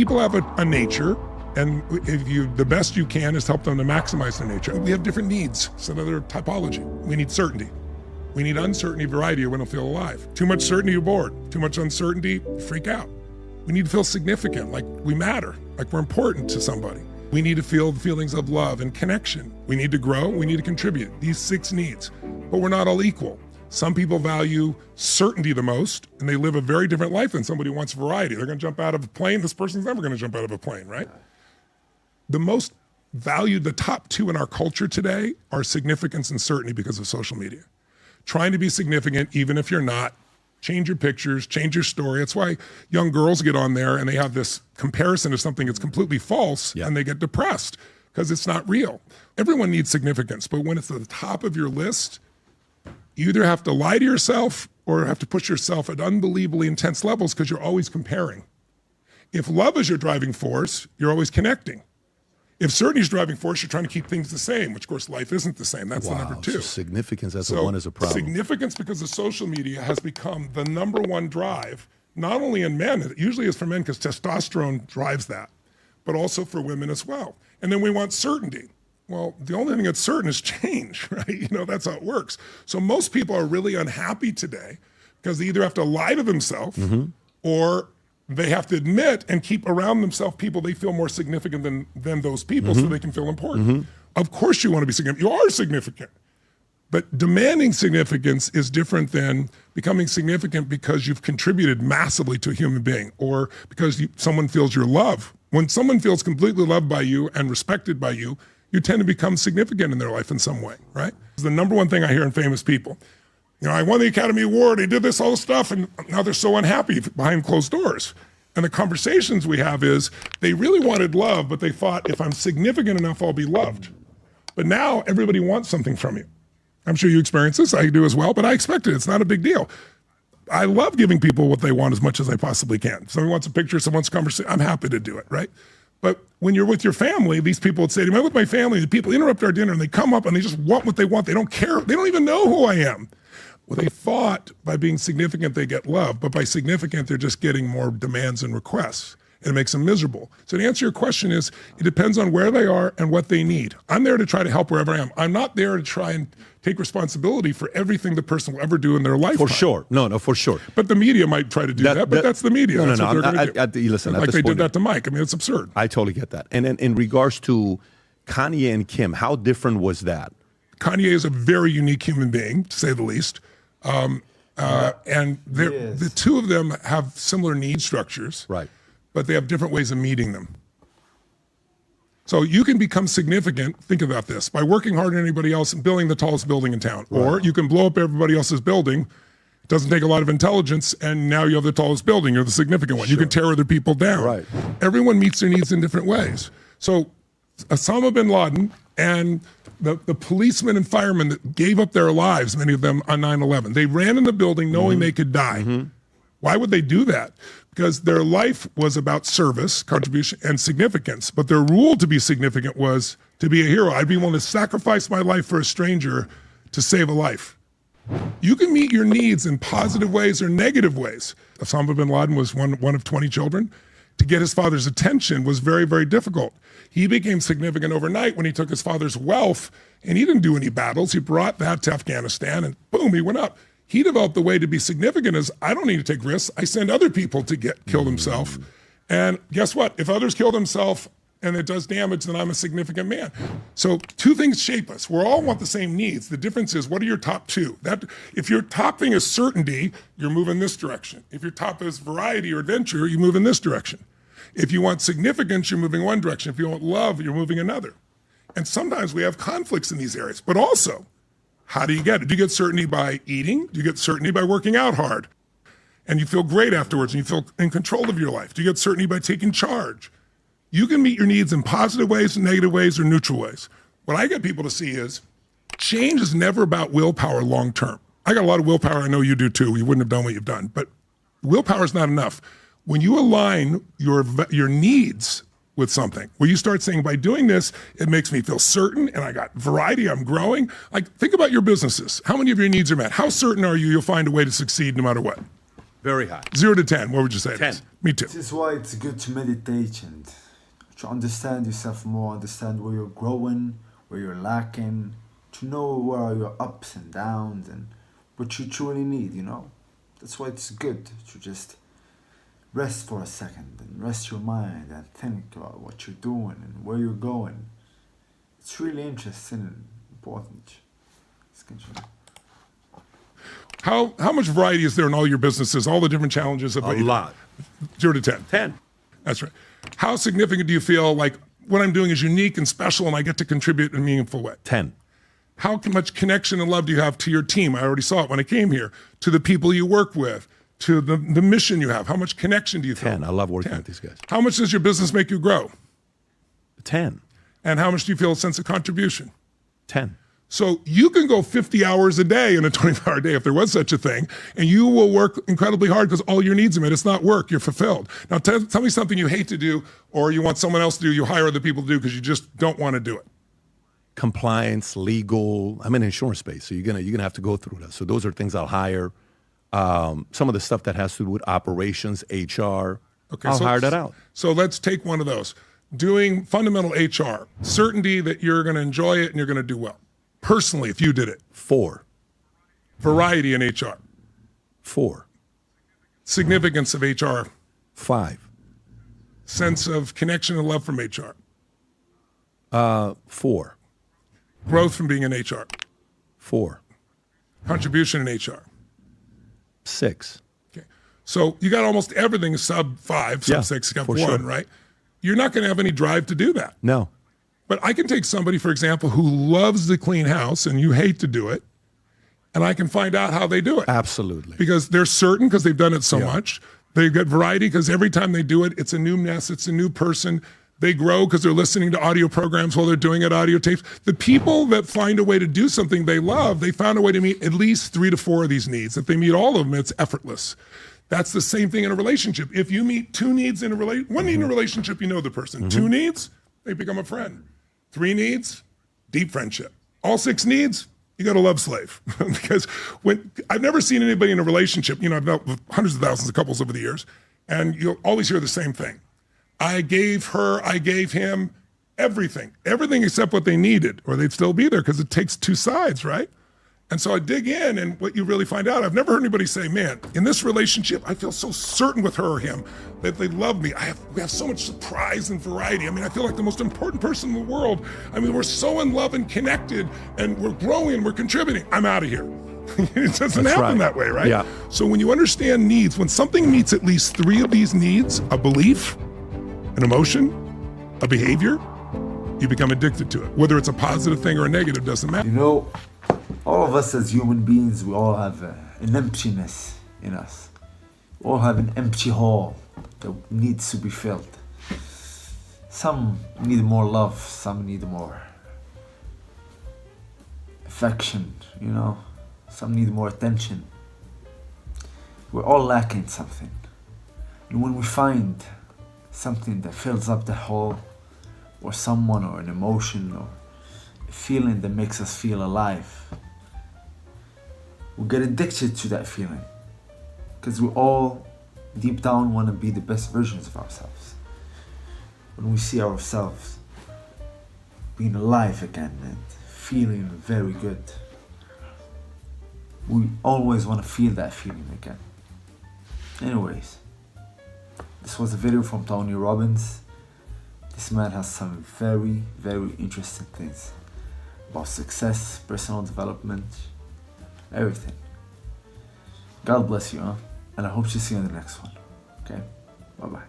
people have a nature, and the best you can is help them to maximize their nature. We have different needs. It's another typology. We need certainty. We need uncertainty, variety, or we don't feel alive. Too much certainty, you're bored. Too much uncertainty, you freak out. We need to feel significant, like we matter, like we're important to somebody. We need to feel feelings of love and connection. We need to grow, we need to contribute. These 6 needs, but we're not all equal. Some people value certainty the most, and they live a very different life than somebody who wants variety. They're gonna jump out of a plane. This person's never gonna jump out of a plane, right? The most valued, the top 2 in our culture today are significance and certainty because of social media. Trying to be significant, even if you're not. Change your pictures, change your story. That's why young girls get on there and they have this comparison to something that's completely false, and they get depressed because it's not real. Everyone needs significance, but when it's at the top of your list, you either have to lie to yourself or have to push yourself at unbelievably intense levels because you're always comparing. If love is your driving force, you're always connecting. If certainty is driving force, you're trying to keep things the same, which of course life isn't the same. That's the number 2. So significance as a one is a problem. Significance because of social media has become the number 1 drive, not only in men, it usually is for men because testosterone drives that, but also for women as well. And then we want certainty. Well, the only thing that's certain is change, right? You know, that's how it works. So most people are really unhappy today because they either have to lie to themselves or they have to admit and keep around themselves people they feel more significant than those people so they can feel important. Of course you want to be significant. You are significant. But demanding significance is different than becoming significant because you've contributed massively to a human being or because someone feels your love. When someone feels completely loved by you and respected by you, you tend to become significant in their life in some way, right? It's the number 1 thing I hear in famous people. You know, I won the Academy Award, I did this, all this stuff, and now they're so unhappy behind closed doors. And the conversations we have is, they really wanted love, but they thought, if I'm significant enough, I'll be loved. But now everybody wants something from you. I'm sure you experience this, I do as well, but I expect it, it's not a big deal. I love giving people what they want as much as I possibly can. Somebody wants a picture, someone wants a conversation, I'm happy to do it, right? But when you're with your family, these people would say to me, I'm with my family, the people interrupt our dinner and they come up and they just want what they want, they don't care, they don't even know who I am. Well, they thought by being significant they get love, but by significant they're just getting more demands and requests, and it makes them miserable. So the answer to your question is, it depends on where they are and what they need. I'm there to try to help wherever I am. I'm not there to try and take responsibility for everything the person will ever do in their life. For sure, no, for sure. But the media might try to do that, but that's the media. No, that's no, what no. they're do. Listen, like they did that to Mike. I mean, it's absurd. I totally get that. And then in regards to Kanye and Kim, how different was that? Kanye is a very unique human being, to say the least. And the 2 of them have similar need structures, right? But they have different ways of meeting them. So you can become significant, think about this, by working harder than anybody else and building the tallest building in town. Right. Or you can blow up everybody else's building. It doesn't take a lot of intelligence, and now you have the tallest building, you're the significant one. Sure. You can tear other people down. Right. Everyone meets their needs in different ways. So Osama bin Laden and the policemen and firemen that gave up their lives, many of them on 9/11, they ran in the building knowing they could die. Why would they do that? Because their life was about service, contribution, and significance. But their rule to be significant was to be a hero. I'd be willing to sacrifice my life for a stranger to save a life. You can meet your needs in positive ways or negative ways. Osama bin Laden was one of 20 children. To get his father's attention was very, very difficult. He became significant overnight when he took his father's wealth, and he didn't do any battles. He brought that to Afghanistan, and boom, he went up. He developed the way to be significant as, I don't need to take risks. I send other people to kill themselves. And guess what? If others kill themselves and it does damage, then I'm a significant man. So 2 things shape us. We all want the same needs. The difference is, what are your top 2? If your top thing is certainty, you're moving this direction. If your top is variety or adventure, you move in this direction. If you want significance, you're moving one direction. If you want love, you're moving another. And sometimes we have conflicts in these areas, but also, how do you get it? Do you get certainty by eating? Do you get certainty by working out hard? And you feel great afterwards and you feel in control of your life? Do you get certainty by taking charge? You can meet your needs in positive ways, negative ways, or neutral ways. What I get people to see is, change is never about willpower long term. I got a lot of willpower, I know you do too. You wouldn't have done what you've done, but willpower is not enough. When you align your needs with something, where you start saying, by doing this, it makes me feel certain and I got variety, I'm growing. Like, think about your businesses. How many of your needs are met? How certain are you you'll find a way to succeed no matter what? Very high. 0 to 10, what would you say? 10. Me too. This is why it's good to meditate and to understand yourself more, understand where you're growing, where you're lacking, to know where are your ups and downs and what you truly need, you know? That's why it's good to just rest for a second and rest your mind and think about what you're doing and where you're going. It's really interesting and important. Let's continue. How much variety is there in all your businesses, all the different challenges of A what you do? lot. 0 to 10. 10. That's right. How significant do you feel like what I'm doing is unique and special and I get to contribute in a meaningful way? 10. How much connection and love do you have to your team? I already saw it when I came here. To the people you work with, to the mission you have. How much connection do you feel? 10. I love working 10. with these guys. How much does your business make you grow? 10. And how much do you feel a sense of contribution? 10. So you can go 50 hours a day in a 24-hour day if there was such a thing, and you will work incredibly hard because all your needs are met. It's not work, you're fulfilled. Now tell me something you hate to do or you want someone else to do, you hire other people to do because you just don't want to do it. Compliance, legal. I'm in the insurance space, so you're gonna have to go through that. So those are things I'll hire. Some of the stuff that has to do with operations, HR, I'll hire that out. So let's take one of those. Doing fundamental HR, certainty that you're going to enjoy it and you're going to do well. Personally, if you did it. 4. Variety in HR. 4. Significance of HR. 5. Sense of connection and love from HR. 4. Growth from being in HR. 4. Contribution in HR. 6. Okay. So you got almost everything sub 5, sub Yeah, 6, you got for 1, sure. right? You're not going to have any drive to do that. No. But I can take somebody, for example, who loves the clean house and you hate to do it, and I can find out how they do it. Absolutely. Because they're certain because they've done it so much. They get variety because every time they do it, it's a new mess, it's a new person. They grow because they're listening to audio programs while they're doing it, audio tapes. The people that find a way to do something they love, they found a way to meet at least 3 to 4 of these needs. If they meet all of them, it's effortless. That's the same thing in a relationship. If you meet 2 needs in a relationship, 1 need in a relationship, you know the person. 2 needs, they become a friend. 3 needs, deep friendship. All 6 needs, you got a love slave. Because I've never seen anybody in a relationship, I've dealt with hundreds of thousands of couples over the years, and you'll always hear the same thing. I gave her, I gave him everything except what they needed, or they'd still be there because it takes 2 sides, right? And so I dig in, and what you really find out, I've never heard anybody say, man, in this relationship, I feel so certain with her or him that they love me. We have so much surprise and variety. I feel like the most important person in the world. We're so in love and connected, and we're growing, we're contributing. I'm out of here. It doesn't happen that way, right? Yeah. So when you understand needs, when something meets at least 3 of these needs, a belief, an emotion, a behavior, you become addicted to it. Whether it's a positive thing or a negative doesn't matter. You know, all of us as human beings, we all have an emptiness in us. We all have an empty hole that needs to be filled. Some need more love, some need more affection, Some need more attention. We're all lacking something. And when we find something that fills up the hole, or someone, or an emotion, or a feeling that makes us feel alive, we get addicted to that feeling because we all deep down want to be the best versions of ourselves. When we see ourselves being alive again and feeling very good, we always want to feel that feeling again. Anyways, this was a video from Tony Robbins. This man has some very, very interesting things about success, personal development, everything. God bless you, and I hope to see you in the next one. Okay? Bye-bye.